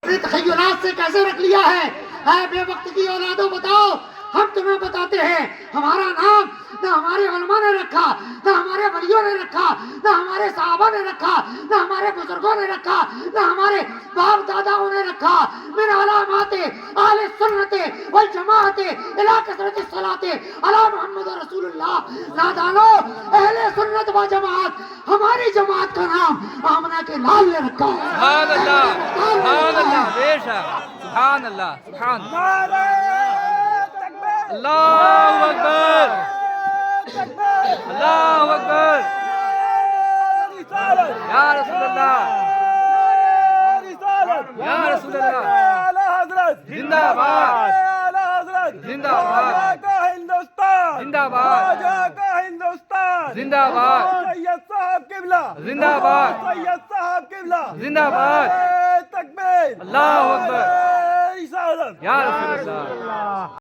تخیلات سے کیسے رکھ لیا ہے؟ اے بے وقت کی اولادوں بتاؤ، ہم تمہیں بتاتے ہیں ہمارا نام نہ ہمارے علماء نے رکھا، نہ ہمارے ولیوں نے رکھا، نہ ہمارے صحابہ نے رکھا، نہ ہمارے بزرگوں نے رکھا، نہ ہمارے باپ داداؤں نے رکھا۔ من علامات اہل سنت والجماعت الی کثرت الصلاۃ علی محمد رسول اللہ۔ نادانو، اہل سنت و جماعت ہماری جماعت کا نام آمنہ کے لال نے رکھا ہے۔ سبحان اللہ، سبحان اللہ، بے شک، سبحان اللہ، سبحان اللہ۔ اللہ اکبر، اللہ اکبر، یا رسول اللہ، یا رسول اللہ، زندہ باد، زندہ باد، زندہ باد، زندہ باد، سید صاحب قبلہ، زندہ باد، سید صاحب قبلہ، زندہ باد، تکبیر، اللہ اکبر، رسالت، یا رسول اللہ۔